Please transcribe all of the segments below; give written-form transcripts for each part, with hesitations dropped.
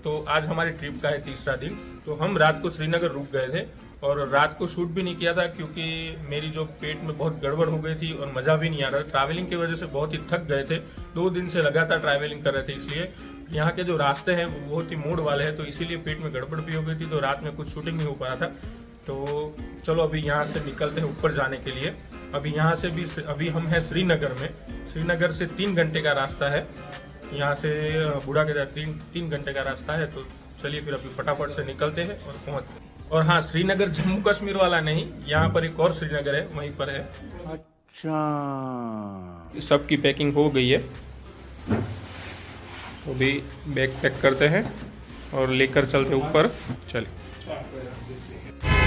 तो आज हमारी ट्रिप का है तीसरा दिन। तो हम रात को श्रीनगर रुक गए थे और रात को शूट भी नहीं किया था क्योंकि मेरी जो पेट में बहुत गड़बड़ हो गई थी और मज़ा भी नहीं आ रहा था। ट्रैवलिंग की वजह से बहुत ही थक गए थे, 2 दिन से लगातार ट्रैवलिंग कर रहे थे, इसलिए यहाँ के जो रास्ते हैं वो बहुत ही मोड़ वाले हैं, तो इसीलिए पेट में गड़बड़ भी हो गई थी, तो रात में कुछ शूटिंग नहीं हो पा रहा था। तो चलो अभी यहाँ से निकलते हैं ऊपर जाने के लिए। अभी यहाँ से भी अभी हम हैं श्रीनगर में। श्रीनगर से 3 घंटे का रास्ता है, यहाँ से बूढ़ा के 3 घंटे का रास्ता है। तो चलिए फिर अभी फटाफट से निकलते हैं और पहुँचते हैं। और हाँ, श्रीनगर जम्मू कश्मीर वाला नहीं, यहाँ पर एक और श्रीनगर है, वहीं पर है। अच्छा, सबकी पैकिंग हो गई है, तो अभी बैग पैक करते हैं और लेकर चलते ऊपर। चलिए,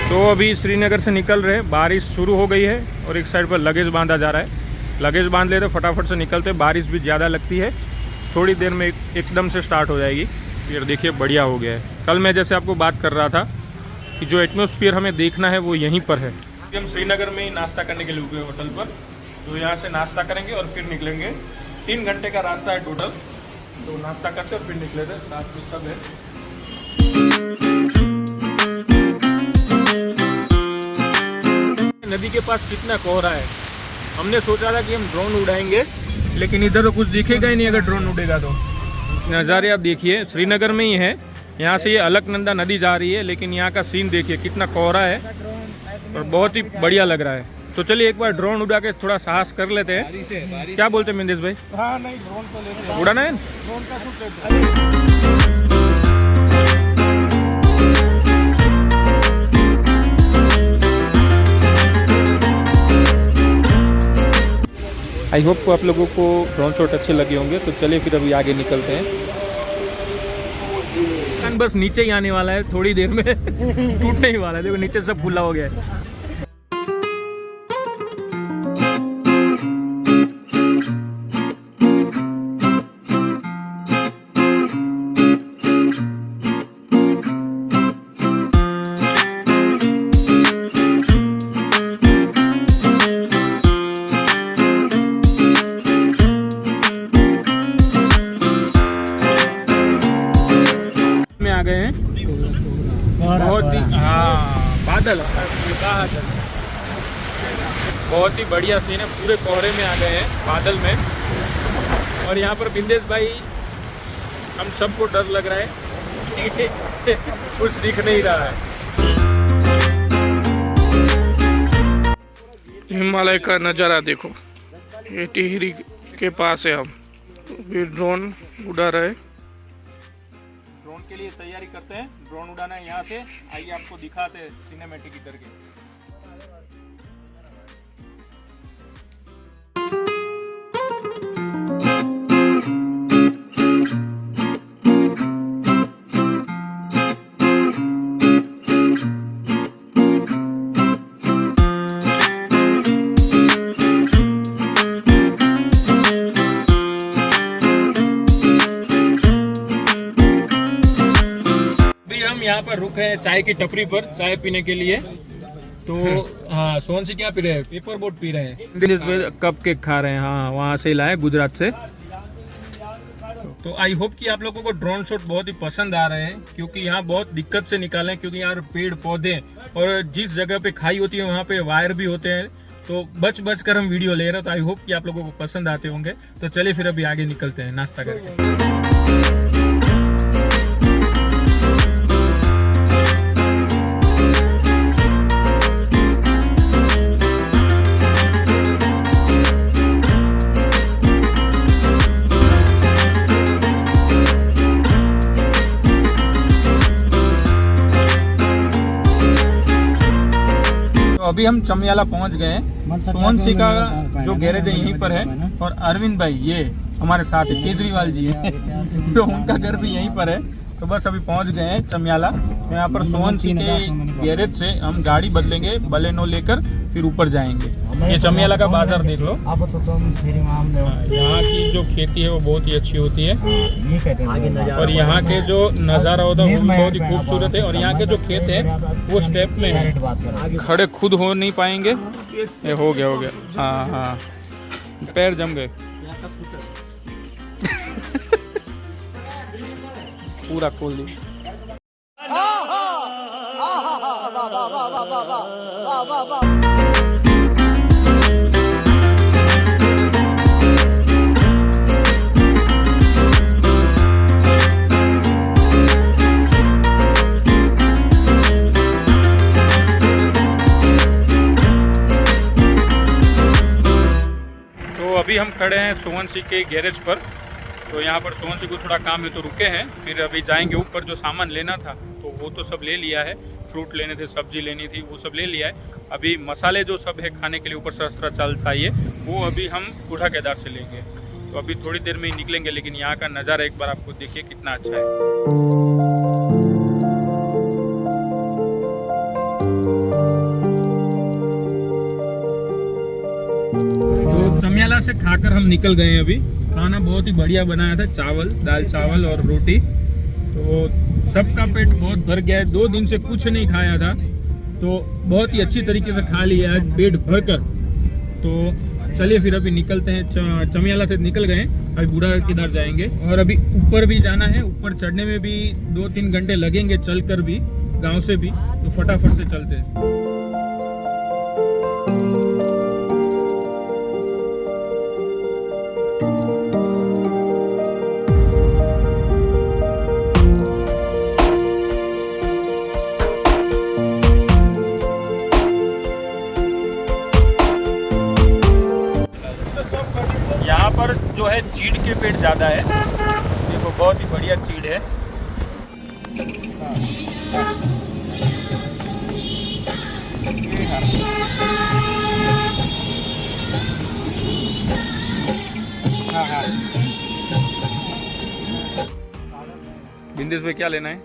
तो अभी श्रीनगर से निकल रहे, बारिश शुरू हो गई है और एक साइड पर लगेज बांधा जा रहा है। लगेज बांध लेते फटाफट से निकलते, बारिश भी ज़्यादा लगती है, थोड़ी देर में एकदम से स्टार्ट हो जाएगी। फिर देखिए बढ़िया हो गया है। कल मैं जैसे आपको बात कर रहा था कि जो एटमॉस्फेयर हमें देखना है वो यहीं पर है। हम श्रीनगर में ही नाश्ता करने के लिए रुके होटल पर, तो यहाँ से नाश्ता करेंगे और फिर निकलेंगे। 3 घंटे का रास्ता है टोटल, तो नाश्ता करते और फिर निकले थे। साथ में सब है। नदी के पास कितना कोहरा है। हमने सोचा था कि हम ड्रोन उड़ाएंगे, लेकिन इधर तो कुछ दिखेगा ही नहीं अगर ड्रोन उड़ेगा तो। नज़ारे आप देखिए, श्रीनगर में ही है, यहाँ से ये अलकनंदा नदी जा रही है, लेकिन यहाँ का सीन देखिए कितना कोहरा है और बहुत ही बढ़िया लग रहा है। तो चलिए एक बार ड्रोन उड़ा के थोड़ा साहस कर लेते हैं। क्या बोलते हैं मिंदेश भाई? हाँ, नहीं ड्रोन तो लेते हैं, उड़ाना है, ड्रोन का शूट लेते हैं। आई होप को आप लोगों को ड्रोन शॉट अच्छे लगे होंगे। तो चलिए फिर अभी आगे निकलते हैं। बस नीचे ही आने वाला है, थोड़ी देर में टूटने ही वाला है। देखो नीचे सब फुला हो गया है। आ गए हैं, बहुत ही बादल, बहुत ही बढ़िया सीन है। पूरे कोहरे में आ गए हैं, बादल में। और यहाँ पर बिंदेश भाई, हम सबको डर लग रहा है कुछ दिख नहीं रहा है। हिमालय का नज़ारा देखो, ये टिहरी के पास है। हम भी ड्रोन उड़ा रहे, ड्रोन के लिए तैयारी करते हैं। ड्रोन उड़ाना है यहाँ से। आइए आपको दिखाते हैं सिनेमैटिक इधर के। यहाँ पर रुके हैं चाय की टपरी पर, चाय पीने के लिए। तो हाँ, सोन से क्या पी रहे हैं? पेपर बोट पी रहे हैं, कप केक खा रहे हैं। हाँ, वहाँ से लाए, गुजरात से। तो आई होप कि आप लोगों को ड्रोन शॉट बहुत ही पसंद आ रहे हैं, क्योंकि यहाँ बहुत दिक्कत से निकाले हैं, क्योंकि यहाँ पेड़ पौधे और जिस जगह पे खाई होती है वहाँ पे वायर भी होते हैं। तो बच कर हम वीडियो ले रहे हैं। तो आई होप कि आप लोगों को पसंद आते होंगे। तो चलिए फिर अभी आगे निकलते हैं नाश्ता करके। अभी हम चमियाला पहुंच गए हैं। सोनसी का जो गैरेज है यहीं पर है, और अरविंद भाई ये हमारे साथ है, केजरीवाल जी है तो उनका घर भी यहीं पर है। तो बस अभी पहुंच गए हैं चमियाला। तो यहाँ पर सोनसी के गैरेज से हम गाड़ी बदलेंगे, बलेनो लेकर फिर ऊपर जाएंगे। ये चमियाला का बाजार देख लो। यहाँ की जो खेती है वो बहुत ही अच्छी होती है, और यहाँ के जो नज़ारा होता है वो बहुत ही खूबसूरत है। और यहाँ के जो खेत है वो स्टेप में है, खड़े खुद हो नहीं पाएंगे। ये हो गया। हाँ, पैर जम गए। पूरा खोल दी। तो अभी हम खड़े हैं सुवंशी के गैरेज पर। तो यहाँ पर सुवंशी को थोड़ा काम है तो रुके हैं, फिर अभी जाएंगे ऊपर। जो सामान लेना था तो वो तो सब ले लिया है, फ्रूट लेने थे, सब्जी लेनी थी, वो सब ले लिया है। अभी मसाले जो सब है खाने के लिए ऊपर सस्ता चाल चाहिए, वो अभी हम बूढ़ा केदार से लेंगे। तो अभी थोड़ी देर में ही निकलेंगे, लेकिन यहाँ का नज़ारा एक बार आपको देखिए कितना अच्छा है। चमियाला से खाकर हम निकल गए हैं। अभी खाना बहुत ही बढ़िया बनाया था, चावल, दाल चावल और रोटी। तो सबका पेट बहुत भर गया है, 2 दिन से कुछ नहीं खाया था, तो बहुत ही अच्छी तरीके से खा लिया है पेट भर कर। तो चलिए फिर अभी निकलते हैं। चमियाला से निकल गए, अभी बूढ़ा केदार जाएंगे और अभी ऊपर भी जाना है। ऊपर चढ़ने में भी 2-3 घंटे लगेंगे, चल कर भी, गाँव से भी। तो फटाफट से चलते हैं। यहाँ पर जो है चीड़ के पेड़ ज़्यादा है, देखो बहुत ही बढ़िया चीड़ है। बिंदेश भाई क्या लेना है?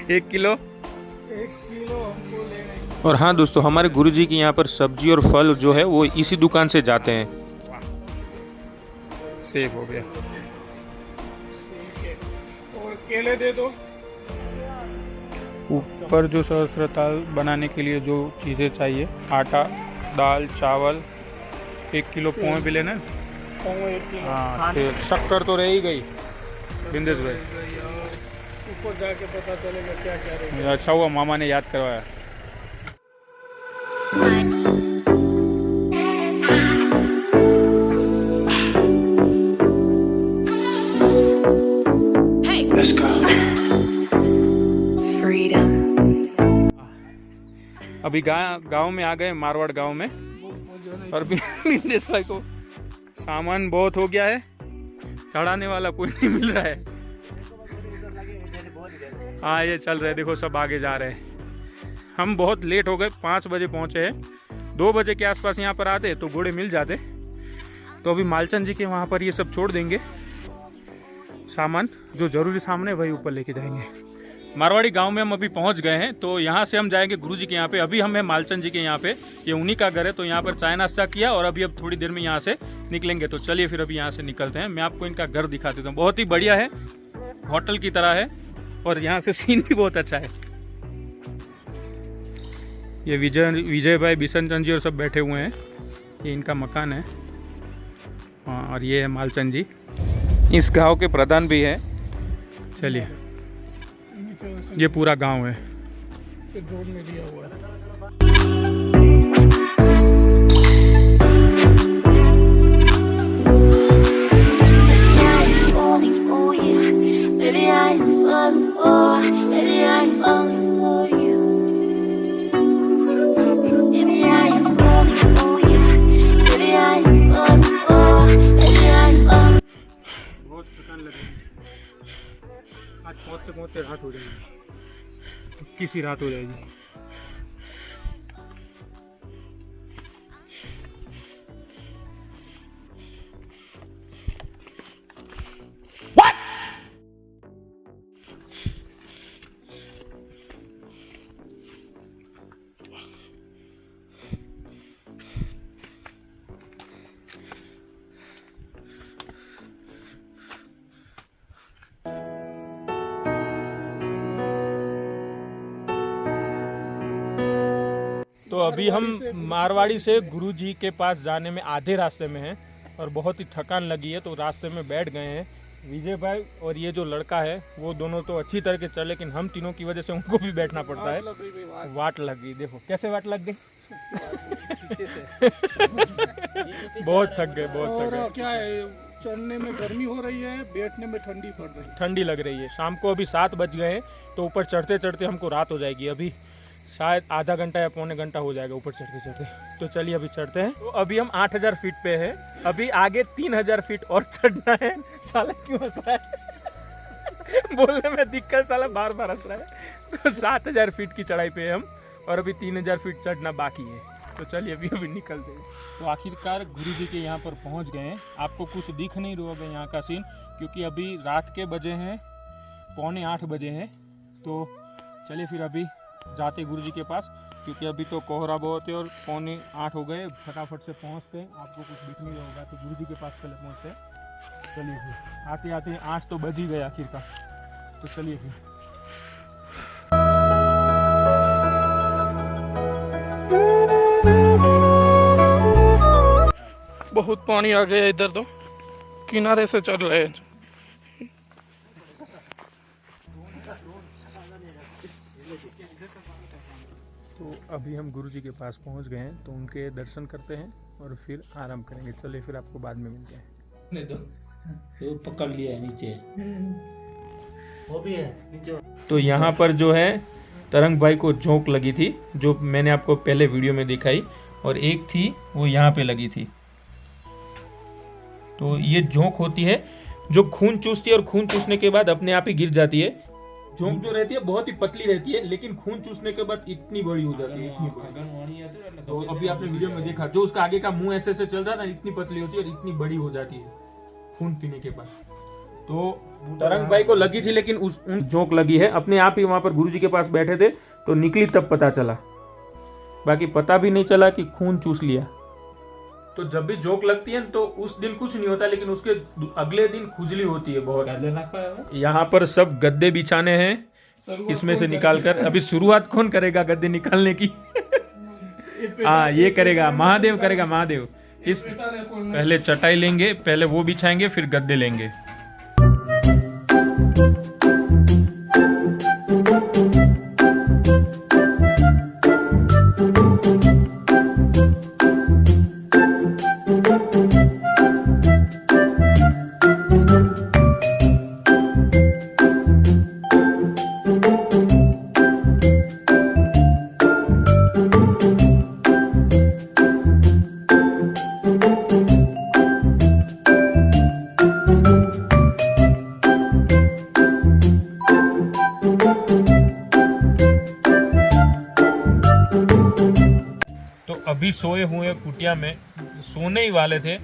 1 किलो हमको लेना। और हाँ दोस्तों, हमारे गुरुजी के यहाँ पर सब्जी और फल जो है वो इसी दुकान से जाते हैं। सेब हो गया और केले दे दो। ऊपर जो सहस्त्रताल बनाने के लिए जो चीज़ें चाहिए, आटा, दाल, चावल, 1 किलो पोहे भी लेना है। हाँ, शक्कर तो रह ही गई बिंदेश भाई। ऊपर जाके पता चलेगा क्या क्या रहेगा। अच्छा हुआ मामा ने याद करवाया। Let's go. Freedom. अभी गांव में आ गए, मारवाड़ गांव में। और बिंदेश भाई को सामान बहुत हो गया है, चढ़ाने वाला कोई नहीं मिल रहा है। हाँ ये चल रहे, देखो सब आगे जा रहे हैं। हम बहुत लेट हो गए, 5 बजे पहुँचे हैं। 2 बजे के आसपास यहाँ पर आते तो घोड़े मिल जाते। तो अभी मालचंद जी के वहाँ पर ये सब छोड़ देंगे, सामान जो जरूरी सामान है वही ऊपर लेके जाएंगे। मारवाड़ी गांव में हम अभी पहुंच गए हैं। तो यहाँ से हम जाएंगे गुरुजी के यहाँ पे। अभी हम हैं मालचंद जी के यहाँ पे, ये उन्हीं का घर है। तो यहाँ पर चाय नाश्ता किया और अभी अब थोड़ी देर में यहाँ से निकलेंगे। तो चलिए फिर अभी यहाँ से निकलते हैं। मैं आपको इनका घर दिखा देता हूँ, बहुत ही बढ़िया है, होटल की तरह है और यहाँ से सीन भी बहुत अच्छा है। ये विजय भाई, बिशन जी और सब बैठे हुए हैं। ये इनका मकान है। हाँ, और ये है मालचंद जी, इस गांव के प्रधान भी है। चलिए, ये पूरा गांव है। रोड में दिया हुआ है। आज पहुँचते रात हो जाएगी, किसी रात हो जाएगी। तो अभी हम मारवाड़ी से गुरुजी के पास जाने में आधे रास्ते में हैं और बहुत ही थकान लगी है, तो रास्ते में बैठ गए हैं। विजय भाई और ये जो लड़का है वो दोनों तो अच्छी तरह के चले, लेकिन हम तीनों की वजह से उनको भी बैठना पड़ता है। वाट लग गई, देखो कैसे वाट लग गई। पीछे से बहुत थक गए, बहुत थक गए। क्या है, चढ़ने में गर्मी हो रही है, बैठने में ठंडी पड़ रही है। ठंडी लग रही है। शाम को अभी 7 बज गए हैं, तो ऊपर चढ़ते चढ़ते हमको रात हो जाएगी। अभी शायद आधा घंटा या पौने घंटा हो जाएगा ऊपर चढ़ते चढ़ते। तो चलिए अभी चढ़ते हैं। तो अभी हम 8000 फीट पे हैं, अभी आगे 3000 फीट और चढ़ना है। साला क्यों हंस रहा है? बोलने में दिक्कत, साला बार बार हंस रहा है। तो 7000 फीट की चढ़ाई पे हैं हम और अभी 3000 फीट चढ़ना बाकी है। तो चलिए अभी निकलते हैं। तो आखिरकार गुरुजी के यहाँ पर पहुँच गए हैं। आपको कुछ दिख नहीं रहा होगा यहाँ का सीन, क्योंकि अभी रात के बजे हैं 7:45 बजे हैं। तो चलिए फिर अभी जाते गुरुजी के पास, क्योंकि अभी तो कोहरा बहुत है और 7:45 हो गए। फटाफट से पहुँचते हैं, आपको कुछ दिख नहीं रहा होगा तो गुरुजी के पास पहले पहुँचते हैं। चलिए फिर आते आते 8 तो बज ही गए आखिरकार। तो चलिए फिर। बहुत पानी आ गया इधर, तो किनारे से चल रहे हैं। तो अभी हम गुरुजी के पास पहुंच गए हैं, तो उनके दर्शन करते हैं और फिर आराम करेंगे। चलिए फिर आपको बाद में मिलते हैं। नहीं तो पकड़ लिया है नीचे, वो भी है नीचे। तो यहाँ पर जो है तरंग भाई को झोंक लगी थी, जो मैंने आपको पहले वीडियो में दिखाई, और एक थी वो यहाँ पे लगी थी। तो ये झोंक होती है जो खून चूसती है और खून चूसने के बाद अपने आप ही गिर जाती है। झोंक जो रहती है बहुत ही पतली रहती है, लेकिन खून चूसने के बाद इतनी बड़ी हो जाती है, इतनी बड़ी। तो अभी आपने वीडियो में देखा, जो उसका आगे का मुंह ऐसे ऐसे चल रहा था, इतनी पतली होती है और इतनी बड़ी हो जाती है खून पीने के बाद। तो तरंग भाई को लगी थी, लेकिन उन झोंक लगी है अपने आप ही। वहां पर गुरुजी के पास बैठे थे तो निकली, तब पता चला, बाकी पता भी नहीं चला कि खून चूस लिया। तो जब भी जोक लगती है तो उस दिन कुछ नहीं होता, लेकिन उसके अगले दिन खुजली होती है बहुत। यहाँ पर सब गद्दे बिछाने हैं इसमें से निकालकर। अभी शुरुआत कौन करेगा गद्दे निकालने की? हाँ, ये करेगा महादेव, करेगा महादेव। इस पहले चटाई लेंगे, पहले वो बिछाएंगे, फिर गद्दे लेंगे। अभी सोए हुए कुटिया में सोने ही वाले थे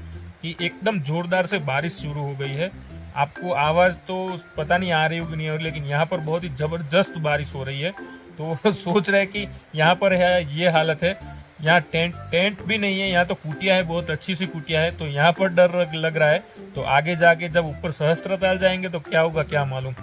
कि एकदम जोरदार से बारिश शुरू हो गई है। आपको आवाज़ तो पता नहीं आ रही होगी नहीं होगी, लेकिन यहाँ पर बहुत ही ज़बरदस्त बारिश हो रही है। तो सोच रहे कि यहाँ पर है ये हालत है। यहाँ टेंट भी नहीं है, यहाँ तो कुटिया है, बहुत अच्छी सी कुटिया है। तो यहाँ पर डर लग रहा है। तो आगे जाके जब ऊपर सहस्त्रताल जाएंगे तो क्या होगा क्या मालूम।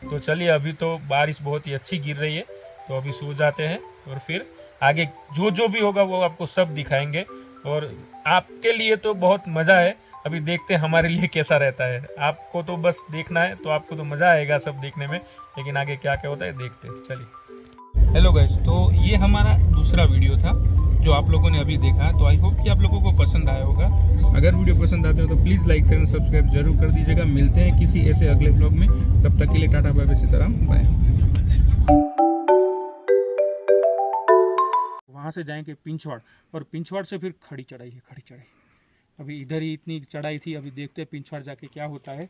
तो चलिए, अभी तो बारिश बहुत ही अच्छी गिर रही है, तो अभी सो जाते हैं और फिर आगे जो भी होगा वो आपको सब दिखाएंगे। और आपके लिए तो बहुत मज़ा है, अभी देखते हैं हमारे लिए कैसा रहता है। आपको तो बस देखना है, तो आपको तो मज़ा आएगा सब देखने में, लेकिन आगे क्या क्या होता है देखते हैं। चलिए। हेलो गाइस, तो ये हमारा दूसरा वीडियो था जो आप लोगों ने अभी देखा। तो आई होप कि आप लोगों को पसंद आया होगा। अगर वीडियो पसंद आते हो तो प्लीज़ लाइक शेयर सब्सक्राइब जरूर कर दीजिएगा। मिलते हैं किसी ऐसे अगले ब्लॉग में, तब तक के लिए tata bye bye, Sitaram, bye. वहाँ से जाएंगे पिंछवाड़, और पिंछवाड़ से फिर खड़ी चढ़ाई है, खड़ी चढ़ाई। अभी इधर ही इतनी चढ़ाई थी, अभी देखते हैं पिंछवाड़ जाके क्या होता है।